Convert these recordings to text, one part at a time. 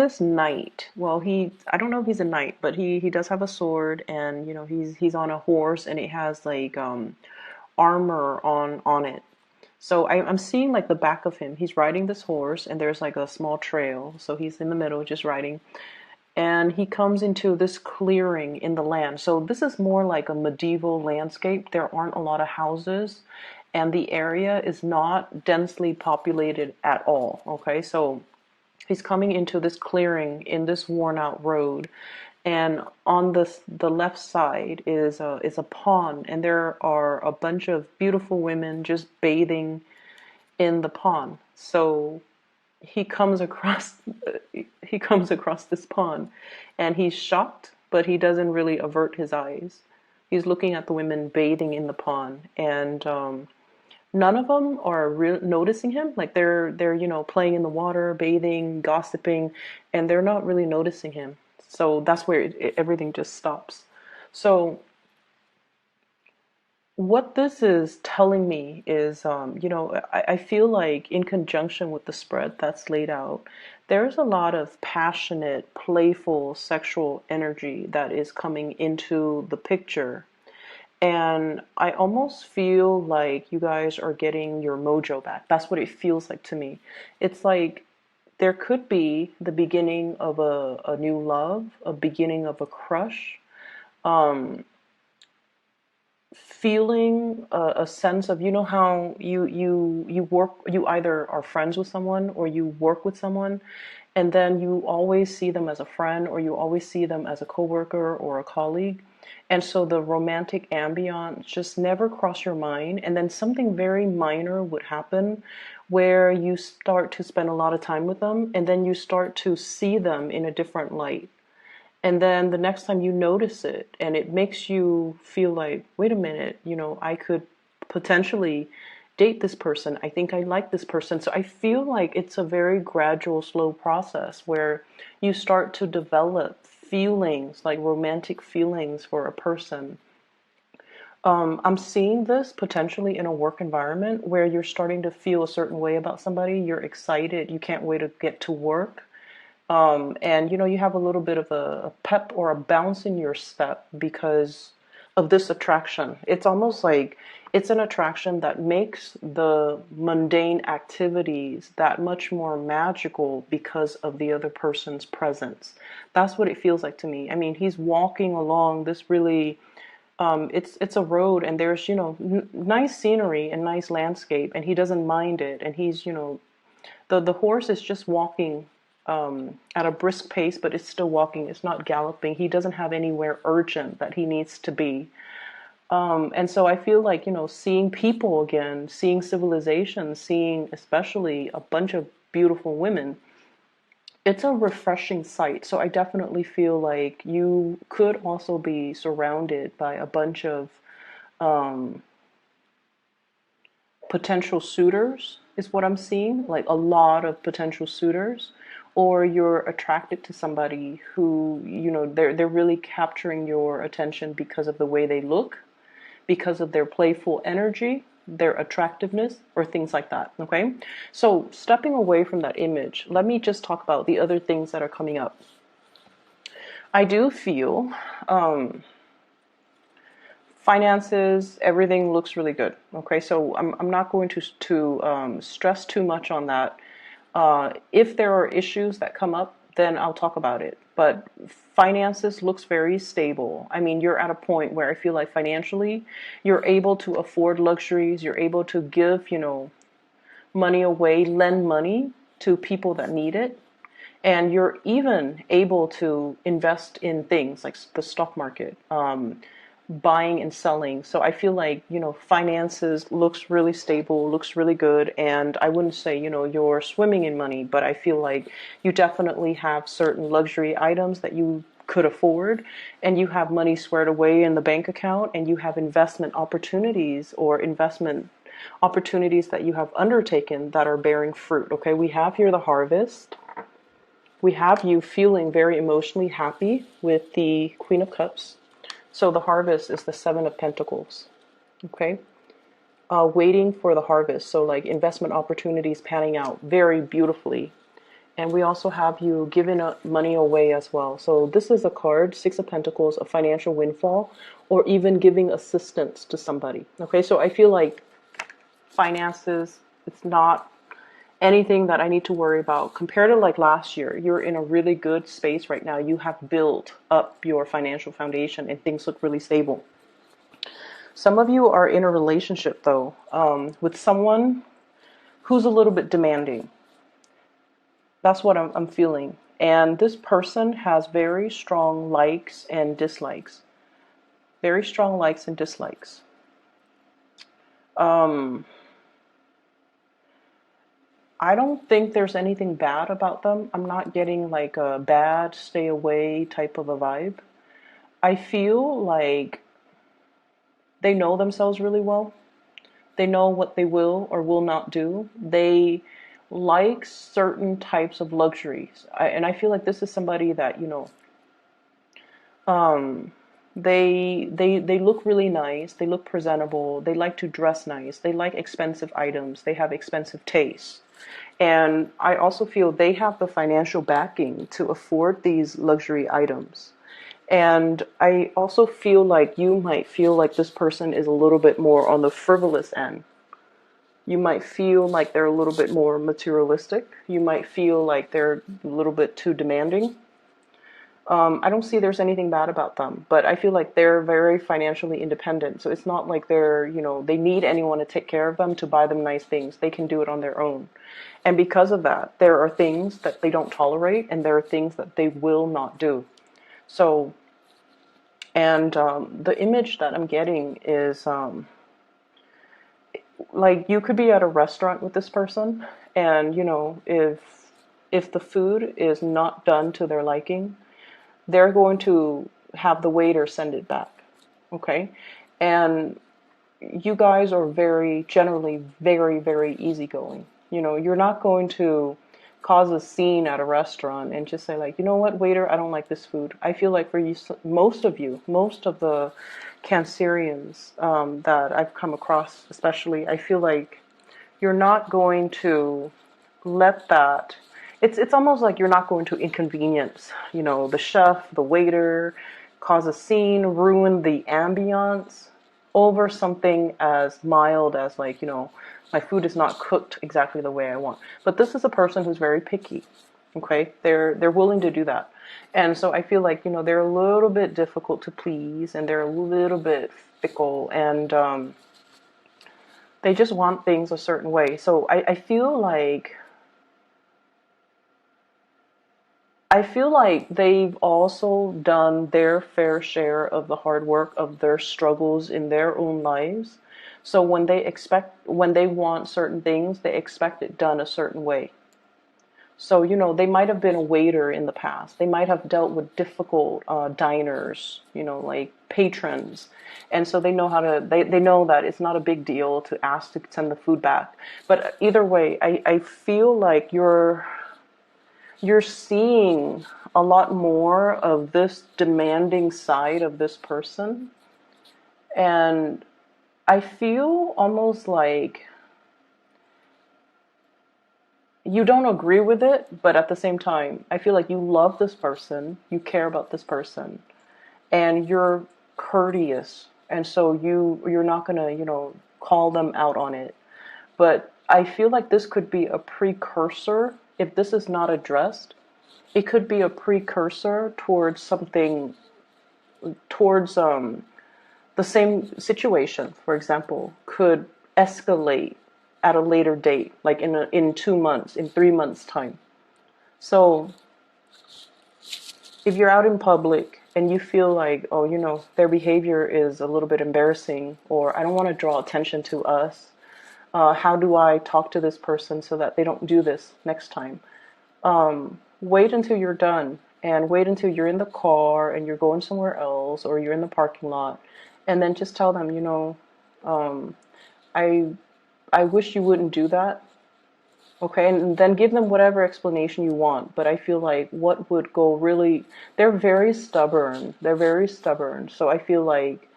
this knight. Well, I don't know if he's a knight, but he does have a sword, and you know, he's on a horse, and it has like armor on it. So I'm seeing like the back of him. He's riding this horse, and there's like a small trail. So he's in the middle, just riding, and he comes into this clearing in the land. So this is more like a medieval landscape. There aren't a lot of houses, and the area is not densely populated at all. Okay, so he's coming into this clearing in this worn out road, and on the left side is a pond, and there are a bunch of beautiful women just bathing in the pond. So he comes across he comes across this pond, and he's shocked, but he doesn't really avert his eyes. He's looking at the women bathing in the pond, and none of them are noticing him. Like they're you know, playing in the water, bathing, gossiping, and they're not really noticing him. So that's where everything just stops. So what this is telling me is, you know, I feel like in conjunction with the spread that's laid out, there's a lot of passionate, playful, sexual energy that is coming into the picture. And I almost feel like you guys are getting your mojo back. That's what it feels like to me. It's like there could be the beginning of a new love, a beginning of a crush, um, feeling a sense of, you know, how you work, you either are friends with someone or you work with someone, and then you always see them as a friend or you always see them as a coworker or a colleague. And so the romantic ambiance just never crossed your mind, and then something very minor would happen where you start to spend a lot of time with them, and then you start to see them in a different light. And then the next time you notice it, and it makes you feel like, wait a minute, you know, I could potentially date this person. I think I like this person. So I feel like it's a very gradual, slow process where you start to develop feelings, like romantic feelings for a person. I'm seeing this potentially in a work environment where you're starting to feel a certain way about somebody. You're excited. You can't wait to get to work. And you know, you have a little bit of a pep or a bounce in your step because of this attraction. It's almost like it's an attraction that makes the mundane activities that much more magical because of the other person's presence. That's what it feels like to me. I mean, he's walking along this really, it's a road, and there's, you know, nice scenery and nice landscape, and he doesn't mind it, and he's, you know, the horse is just walking at a brisk pace, but it's still walking. It's not galloping. He doesn't have anywhere urgent that he needs to be. And so I feel like, you know, seeing people again, seeing civilization, seeing especially a bunch of beautiful women, it's a refreshing sight. So I definitely feel like you could also be surrounded by a bunch of um, potential suitors, is what I'm seeing, like a lot of potential suitors, or you're attracted to somebody who, you know, they're really capturing your attention because of the way they look, because of their playful energy, their attractiveness, or things like that. Okay, so stepping away from that image, let me just talk about the other things that are coming up. I do feel finances, everything looks really good. Okay, so I'm not going to stress too much on that. If there are issues that come up, then I'll talk about it. But finances looks very stable. I mean, you're at a point where I feel like financially, you're able to afford luxuries. You're able to give, you know, money away, lend money to people that need it. And you're even able to invest in things like the stock market, buying and selling. So I feel like, you know, finances looks really stable, looks really good. And I wouldn't say, you know, you're swimming in money, but I feel like you definitely have certain luxury items that you could afford, and you have money squared away in the bank account, and you have investment opportunities or investment opportunities that you have undertaken that are bearing fruit. Okay, we have here the harvest. We have you feeling very emotionally happy with the Queen of Cups. So the harvest is the Seven of Pentacles. Okay, waiting for the harvest. So like investment opportunities panning out very beautifully, And we also have you giving money away as well. So this is a card, Six of Pentacles, a financial windfall, or even giving assistance to somebody. Okay, so I feel like finances, it's not anything that I need to worry about. Compared to like last year, you're in a really good space right now. You have built up your financial foundation and things look really stable. Some of you are in a relationship though, with someone who's a little bit demanding. That's what I'm feeling. And this person has very strong likes and dislikes. Very strong likes and dislikes. I don't think there's anything bad about them. I'm not getting like a bad, stay away type of a vibe. I feel like they know themselves really well. They know what they will or will not do. They like certain types of luxuries. And I feel like this is somebody that, you know, they look really nice. They look presentable. They like to dress nice. They like expensive items. They have expensive tastes. And I also feel they have the financial backing to afford these luxury items. And I also feel like you might feel like this person is a little bit more on the frivolous end. You might feel like they're a little bit more materialistic. You might feel like they're a little bit too demanding. I don't see there's anything bad about them, but I feel like they're very financially independent. So it's not like they're, you know, they need anyone to take care of them, to buy them nice things. They can do it on their own. And because of that, there are things that they don't tolerate and there are things that they will not do. So, and the image that I'm getting is like you could be at a restaurant with this person and, you know, if the food is not done to their liking, they're going to have the waiter send it back. Okay? And you guys are generally very easygoing. You know, you're not going to cause a scene at a restaurant and just say like, you know what, waiter, I don't like this food. I feel like for you, most of the Cancerians that I've come across, especially, I feel like you're not going to let that. It's almost like you're not going to inconvenience, you know, the chef, the waiter, cause a scene, ruin the ambiance over something as mild as like, you know, my food is not cooked exactly the way I want. But this is a person who's very picky. Okay, they're willing to do that. And so I feel like, you know, they're a little bit difficult to please and they're a little bit fickle and they just want things a certain way. So I feel like they've also done their fair share of the hard work of their struggles in their own lives. So when they want certain things, they expect it done a certain way. So, you know, they might have been a waiter in the past. They might have dealt with difficult diners, you know, like patrons. And so they know they know that it's not a big deal to ask to send the food back. But either way, I feel like you're seeing a lot more of this demanding side of this person. And I feel almost like you don't agree with it, but at the same time, I feel like you love this person, you care about this person, and you're courteous. And so you're not going to, you know, call them out on it. But I feel like this could be a precursor. If this is not addressed, it could be a precursor towards something, towards the same situation, for example, could escalate at a later date, like in 2 months, in 3 months' time. So if you're out in public and you feel like, oh, you know, their behavior is a little bit embarrassing, or I don't want to draw attention to us, how do I talk to this person so that they don't do this next time? Wait until you're done and wait until you're in the car and you're going somewhere else or you're in the parking lot, and then just tell them, you know, I wish you wouldn't do that. Okay, and then give them whatever explanation you want. But I feel like what would go really, they're very stubborn. They're very stubborn. So I feel like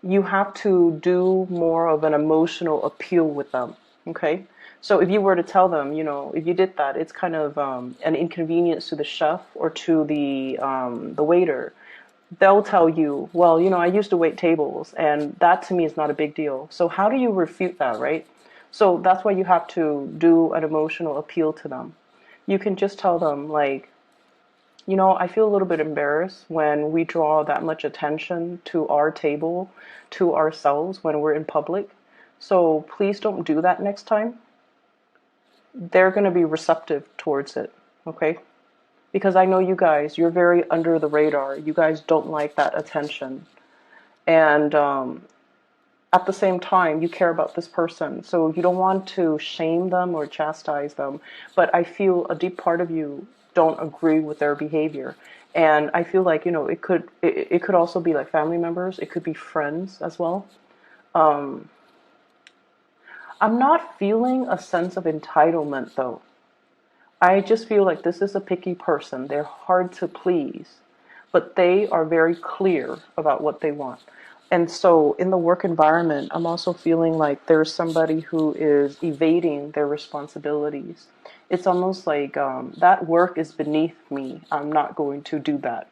you have to do more of an emotional appeal with them. Okay, So if you were to tell them, if you did that, it's kind of an inconvenience to the chef or to the waiter. They'll tell you, well, I used to wait tables, and that to me is not a big deal. So how do you refute that, right? So that's why you have to do an emotional appeal to them. You can just tell them, like, I feel a little bit embarrassed when we draw that much attention to our table, to ourselves when we're in public. So please don't do that next time. They're going to be receptive towards it, okay? Because I know you guys, you're very under the radar. You guys don't like that attention. And at the same time, you care about this person. So you don't want to shame them or chastise them. But I feel a deep part of you don't agree with their behavior. And I feel like, it could also be like family members. It could be friends as well. I'm not feeling a sense of entitlement though. I just feel like this is a picky person. They're hard to please, but they are very clear about what they want. And so in the work environment, I'm also feeling like there's somebody who is evading their responsibilities. It's almost like that work is beneath me. I'm not going to do that.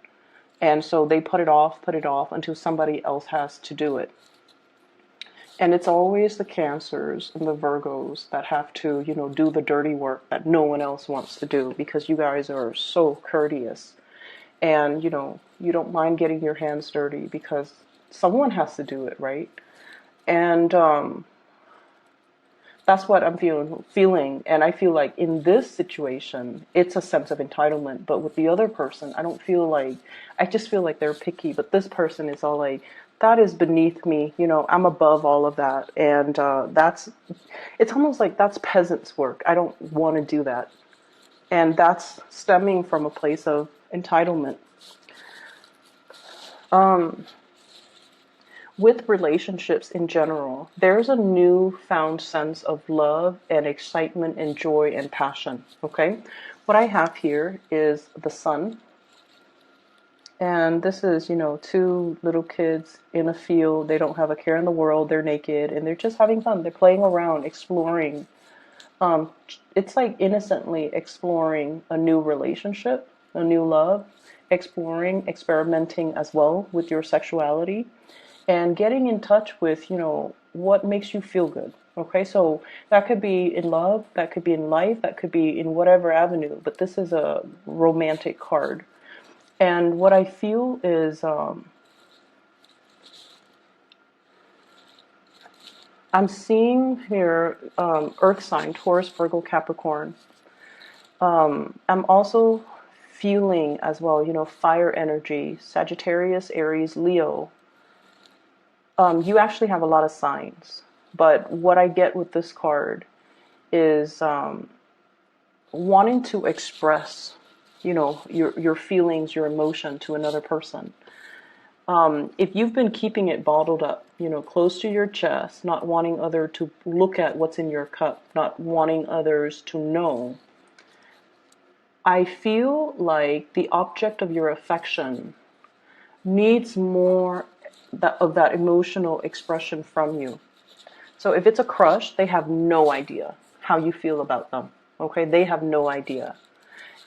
And so they put it off until somebody else has to do it. And it's always the Cancers and the Virgos that have to, do the dirty work that no one else wants to do because you guys are so courteous. And, you don't mind getting your hands dirty because someone has to do it, right? And that's what I'm feeling. And I feel like in this situation, it's a sense of entitlement. But with the other person, I just feel like they're picky. But this person is all like, that is beneath me. I'm above all of that. And it's almost like that's peasant's work. I don't want to do that. And that's stemming from a place of entitlement. With relationships in general, there's a newfound sense of love and excitement and joy and passion. Okay? What I have here is the sun. And this is, two little kids in a field. They don't have a care in the world. They're naked and they're just having fun. They're playing around, exploring. It's like innocently exploring a new relationship, a new love, experimenting as well with your sexuality and getting in touch with, what makes you feel good. Okay, so that could be in love, that could be in life, that could be in whatever avenue, but this is a romantic card. And what I feel is I'm seeing here earth sign, Taurus, Virgo, Capricorn. I'm also feeling as well, fire energy, Sagittarius, Aries, Leo. You actually have a lot of signs. But what I get with this card is wanting to express, your feelings, your emotion to another person. If you've been keeping it bottled up, close to your chest, not wanting others to look at what's in your cup, not wanting others to know, I feel like the object of your affection needs more of that emotional expression from you. So if it's a crush, they have no idea how you feel about them. Okay, they have no idea.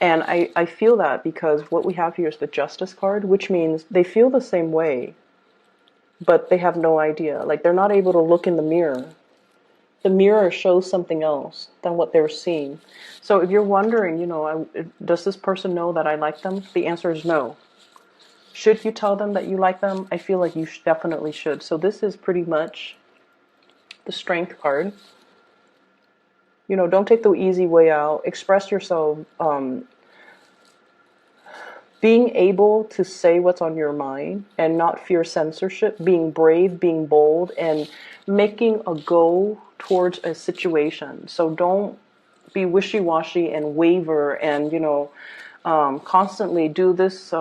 And I feel that because what we have here is the Justice card, which means they feel the same way, but they have no idea. Like they're not able to look in the mirror. The mirror shows something else than what they're seeing. So if you're wondering, does this person know that I like them? The answer is no. Should you tell them that you like them? I feel like you definitely should. So this is pretty much the Strength card. Don't take the easy way out. Express yourself. Being able to say what's on your mind and not fear censorship. Being brave, being bold, and making a go towards a situation. So don't be wishy-washy and waver and, constantly do this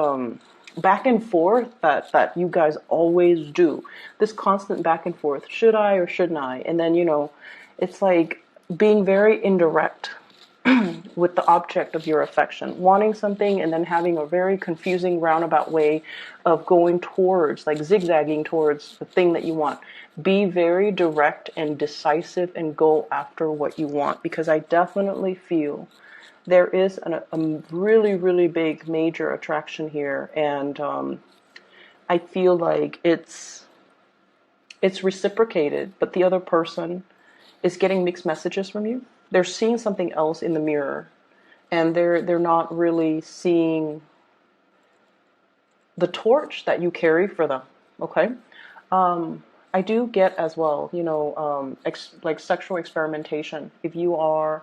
back and forth that you guys always do. This constant back and forth. Should I or shouldn't I? And then, it's like being very indirect. with the object of your affection, wanting something and then having a very confusing roundabout way of going towards, like zigzagging towards the thing that you want. Be very direct and decisive and go after what you want, because I definitely feel there is a really, really big major attraction here, and I feel like it's reciprocated, but the other person is getting mixed messages from you. They're seeing something else in the mirror, and they're not really seeing the torch that you carry for them. Okay. I do get as well, like sexual experimentation. If you are,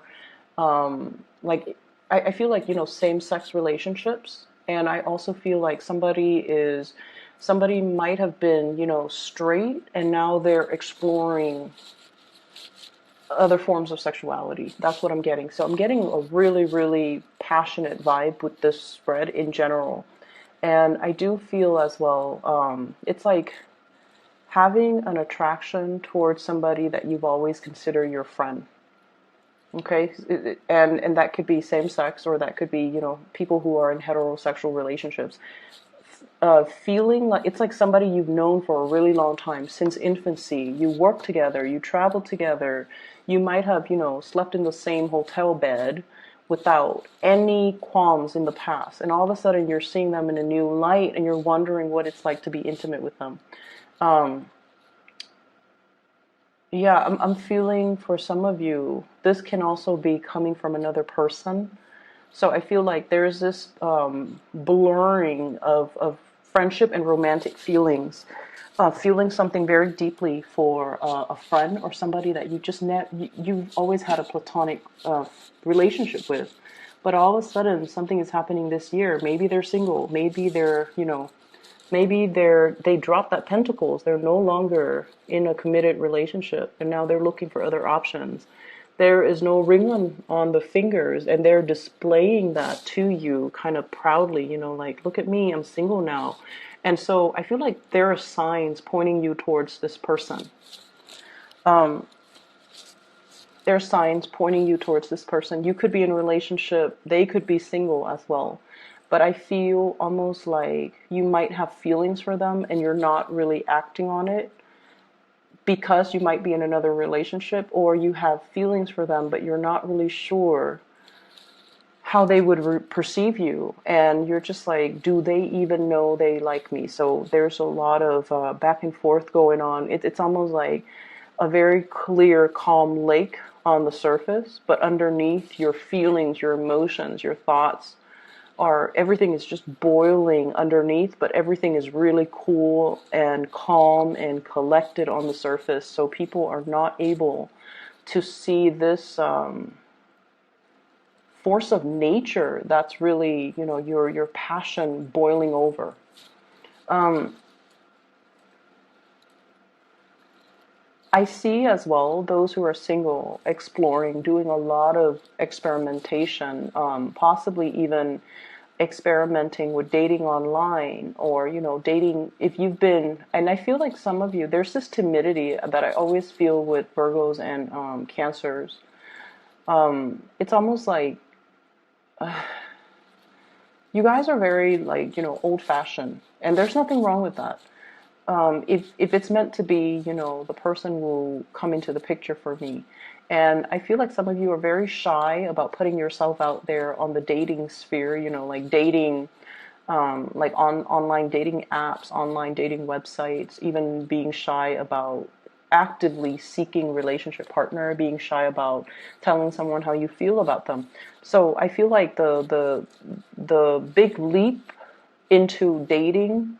like, I feel like, same-sex relationships, and I also feel like somebody might have been, straight, and now they're exploring other forms of sexuality. That's what I'm getting. So I'm getting a really, really passionate vibe with this spread in general. And I do feel as well, it's like having an attraction towards somebody that you've always considered your friend. Okay, and that could be same sex, or that could be, people who are in heterosexual relationships. Feeling like it's like somebody you've known for a really long time, since infancy. You work together, you travel together, you might have, slept in the same hotel bed without any qualms in the past. And all of a sudden you're seeing them in a new light, and you're wondering what it's like to be intimate with them. Yeah, I'm feeling for some of you, this can also be coming from another person. So I feel like there's this blurring of friendship and romantic feelings. Feeling something very deeply for a friend or somebody that you've always had a platonic relationship with. But all of a sudden something is happening this year. Maybe they're single. Maybe they drop that pentacles. They're no longer in a committed relationship, and now they're looking for other options. There is no ring on the fingers, and they're displaying that to you kind of proudly, like, look at me, I'm single now. And so I feel like there are signs pointing you towards this person. There are signs pointing you towards this person. You could be in a relationship, they could be single as well. But I feel almost like you might have feelings for them and you're not really acting on it, because you might be in another relationship, or you have feelings for them, but you're not really sure how they would perceive you. And you're just like, do they even know they like me? So there's a lot of back and forth going on. It's almost like a very clear, calm lake on the surface, but underneath, your feelings, your emotions, your thoughts, everything is just boiling underneath, but everything is really cool and calm and collected on the surface. So people are not able to see this force of nature that's really, your passion boiling over. I see as well those who are single exploring, doing a lot of experimentation, possibly even experimenting with dating online, or dating, if you've been, and I feel like some of you, there's this timidity that I always feel with Virgos and Cancers. It's almost like you guys are very, like, old-fashioned, and there's nothing wrong with that. If it's meant to be, the person will come into the picture for me. And I feel like some of you are very shy about putting yourself out there on the dating sphere, like dating, like online dating apps, online dating websites, even being shy about actively seeking relationship partner, being shy about telling someone how you feel about them. So I feel like the big leap into dating,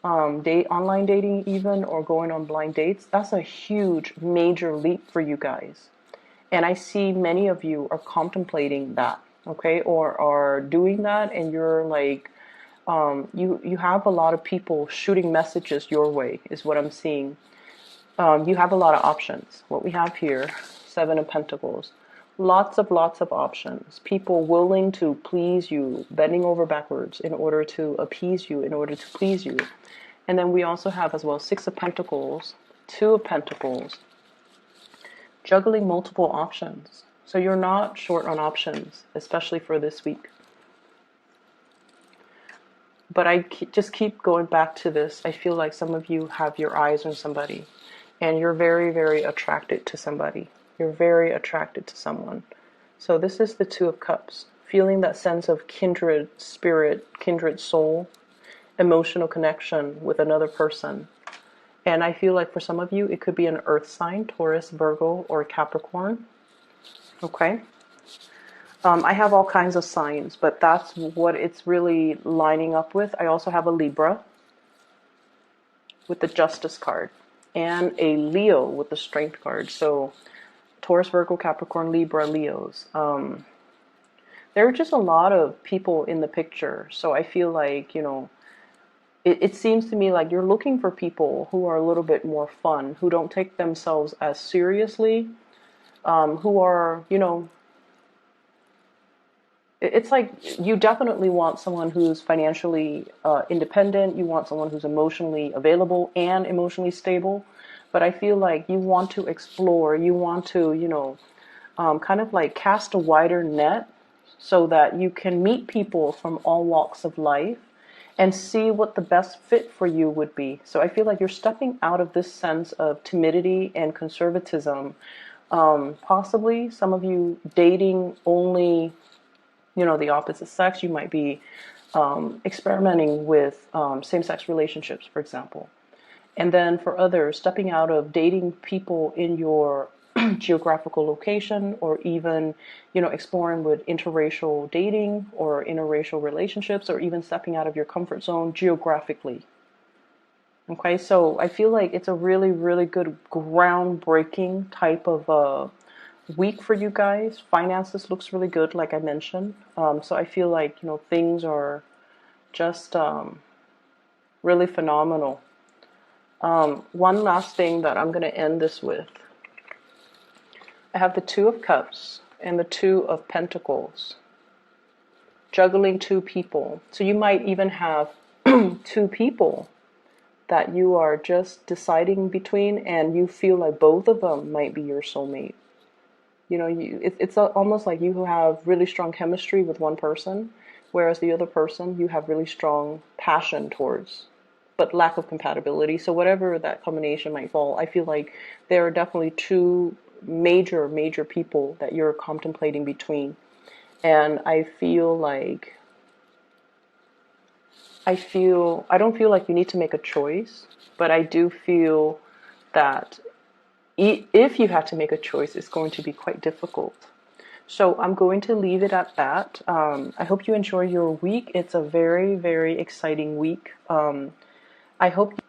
online dating even, or going on blind dates, that's a huge, major leap for you guys. And I see many of you are contemplating that, okay, or are doing that, and you're like, you have a lot of people shooting messages your way, is what I'm seeing. You have a lot of options. What we have here, Seven of Pentacles. Lots of options. People willing to please you, bending over backwards in order to appease you, in order to please you. And then we also have as well Six of Pentacles, Two of Pentacles, juggling multiple options. So you're not short on options, especially for this week. But I just keep going back to this. I feel like some of you have your eyes on somebody, and you're very, very attracted to somebody. You're very attracted to someone. So this is the Two of Cups, feeling that sense of kindred spirit, kindred soul, emotional connection with another person. And I feel like for some of you, it could be an earth sign, Taurus, Virgo, or Capricorn. Okay. I have all kinds of signs, but that's what it's really lining up with. I also have a Libra with the Justice card and a Leo with the Strength card. So Taurus, Virgo, Capricorn, Libra, Leos. There are just a lot of people in the picture. So I feel like, it seems to me like you're looking for people who are a little bit more fun, who don't take themselves as seriously, who are, it's like you definitely want someone who's financially independent. You want someone who's emotionally available and emotionally stable. But I feel like you want to explore. You want to, kind of like cast a wider net so that you can meet people from all walks of life and see what the best fit for you would be. So I feel like you're stepping out of this sense of timidity and conservatism. Possibly some of you dating only the opposite sex. You might be experimenting with same-sex relationships, for example. And then for others, stepping out of dating people in your geographical location, or even, exploring with interracial dating or interracial relationships, or even stepping out of your comfort zone geographically. Okay, so I feel like it's a really, really good groundbreaking type of week for you guys. Finances looks really good, like I mentioned. So I feel like, things are just really phenomenal. One last thing that I'm going to end this with. I have the Two of Cups and the Two of Pentacles. Juggling two people. So you might even have two people that you are just deciding between, and you feel like both of them might be your soulmate. It's almost like you have really strong chemistry with one person, whereas the other person you have really strong passion towards, but lack of compatibility. So whatever that combination might fall, I feel like there are definitely two major people that you're contemplating between. And I don't feel like you need to make a choice, but I do feel that if you had to make a choice, it's going to be quite difficult. So I'm going to leave it at that. I hope you enjoy your week. It's a very, very exciting week. I hope